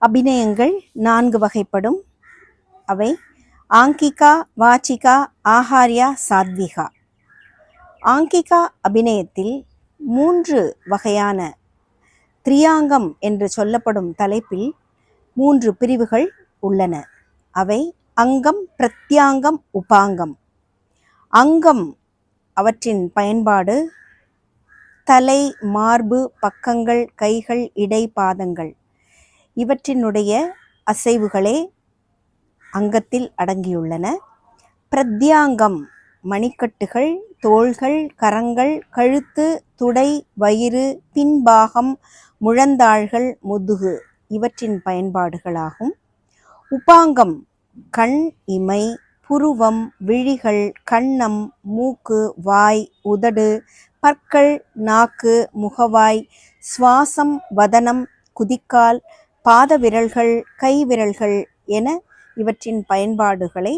அபிநயங்கள் 4 வகைப்படும். அவை ஆங்கிகா, வாச்சிகா, ஆஹாரியா, சாத்விகா. ஆங்கிகா அபிநயத்தில் 3 வகையான திரியாங்கம் என்று சொல்லப்படும் தலைப்பில் 3 பிரிவுகள் உள்ளன. அவை அங்கம், பிரத்யாங்கம், உபாங்கம். அங்கம் அவற்றின் பயன்பாடு தலை, மார்பு, பக்கங்கள், கைகள், இடை, பாதங்கள் இவற்றினுடைய அசைவுகளே அங்கத்தில் அடங்கியுள்ளன. பிரத்யாங்கம் மணிக்கட்டுகள், தோள்கள், கரங்கள், கழுத்து, துடை, வயிறு, பின்பாகம், முழந்தாள்கள், முதுகு இவற்றின் பயன்பாடுகளாகும். உபாங்கம் கண், இமை, புருவம், விழிகள், கன்னம், மூக்கு, வாய், உதடு, பற்கள், நாக்கு, முகவாய், சுவாசம், வதனம், குதிக்கால், பாத விரல்கள், கை விரல்கள் என இவற்றின் பயன்பாடுகளை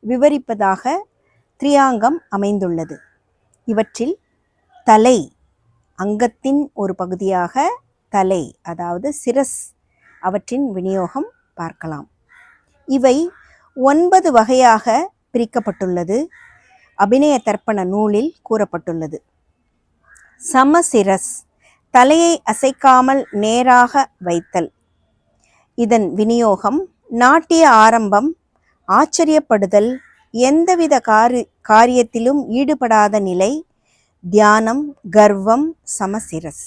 விவரிப்பதாக திரியாங்கம் அமைந்துள்ளது. இவற்றில் தலை அங்கத்தின் ஒரு பகுதியாக தலை, அதாவது சிரஸ் அவற்றின் விநியோகம் பார்க்கலாம். இவை 9 வகையாக பிரிக்கப்பட்டுள்ளது. அபிநய தர்ப்பண நூலில் கூறப்பட்டுள்ளது. சமசிரஸ், தலையை அசைக்காமல் நேராக வைத்தல். இதன் விநியோகம் நாட்டிய ஆரம்பம், ஆச்சரியப்படுதல், எந்தவித காரியத்திலும் ஈடுபடாத நிலை, தியானம், கர்வம், சமசிரஸ்.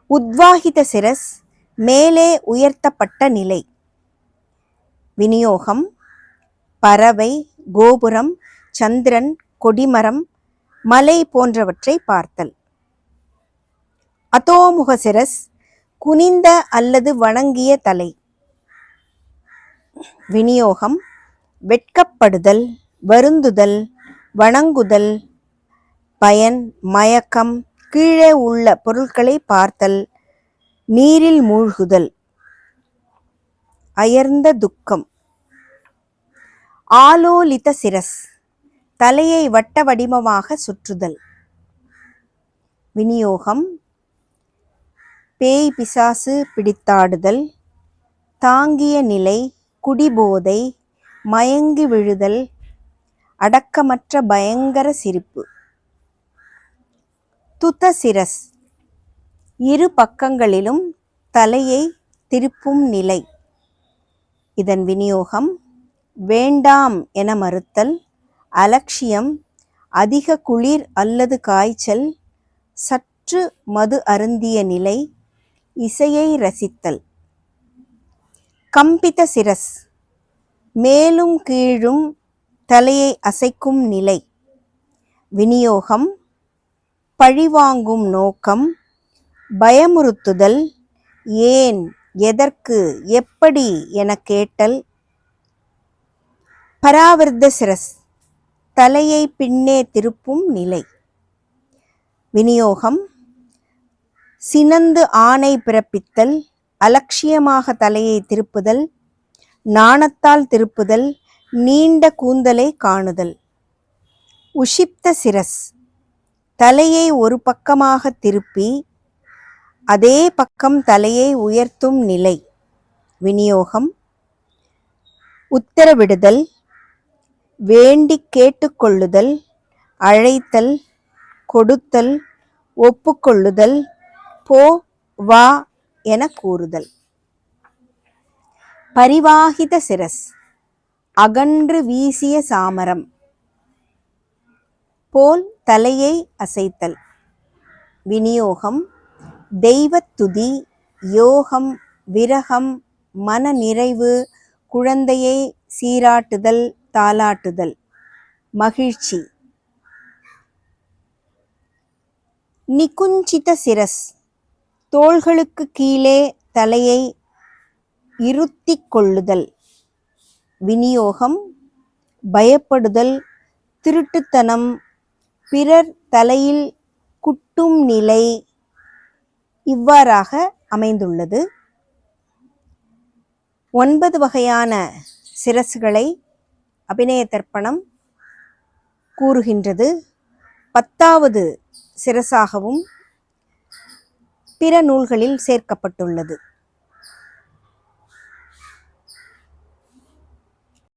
உத்வாகித சிரஸ், மேலே உயர்த்தப்பட்ட நிலை. விநியோகம் பறவை, கோபுரம், சந்திரன், கொடிமரம், மலை போன்றவற்றை பார்த்தல். அதோமுக சிரஸ், குனிந்த அல்லது வணங்கிய தலை. விநியோகம் வெட்கப்படுதல், வருந்துதல், வணங்குதல், பயன், மயக்கம், கீழே உள்ள பொருட்களை பார்த்தல், நீரில் மூழ்குதல், அயர்ந்த துக்கம். ஆலோலித சிரஸ், தலையை வட்ட வடிவமாக சுற்றுதல். விநியோகம் பேய் பிசாசு பிடித்தாடுதல், தாங்கிய நிலை, குடிபோதை, மயங்கி விழுதல், அடக்கமற்ற பயங்கர சிரிப்பு. துதசிரஸ், இரு பக்கங்களிலும் தலையை திருப்பும் நிலை. இதன் விநியோகம் வேண்டாம் என மறுத்தல், அலட்சியம், அதிக குளிர் அல்லது காய்ச்சல், சற்று மது அருந்திய நிலை, இசையை ரசித்தல். கம்பித சிரஸ், மேலும் கீழும் தலையை அசைக்கும் நிலை. விநியோகம் பழிவாங்கும் நோக்கம், பயமுறுத்துதல், ஏன், எதற்கு, எப்படி என கேட்டல். பராவிர்த சிரஸ், தலையை பின்னே திருப்பும் நிலை. விநியோகம் சினந்து ஆணை பிறப்பித்தல், அலட்சியமாக தலையை திருப்புதல், நாணத்தால் திருப்புதல், நீண்ட கூந்தலை காணுதல். உஷிப்த சிரஸ், தலையை ஒரு பக்கமாக திருப்பி அதே பக்கம் தலையை உயர்த்தும் நிலை. விநியோகம் உத்தரவிடுதல், வேண்டி கேட்டுக்கொள்ளுதல், அழைத்தல், கொடுத்தல், ஒப்புக்கொள்ளுதல், போ, வா என கூறுதல். பரிவாகித சிரஸ், அகன்று வீசிய சாமரம் போல் தலையை அசைத்தல். விநியோகம் தெய்வத்துதி, யோகம், விரகம், மன நிறைவு, குழந்தையை சீராட்டுதல், தாலாட்டுதல், மகிழ்ச்சி. நிகுஞ்சித சிரஸ், தோள்களுக்கு கீழே தலையை இருத்திக் கொள்ளுதல். விநியோகம் பயப்படுதல், திருட்டுத்தனம், பிறர் தலையில் குட்டும் நிலை இவ்வாறாக அமைந்துள்ளது. 9 வகையான சிரசுகளை அபிநய தர்ப்பணம் கூறுகின்றது. 10வது சிரசாகவும் பிற நூல்களில் சேர்க்கப்பட்டுள்ளது.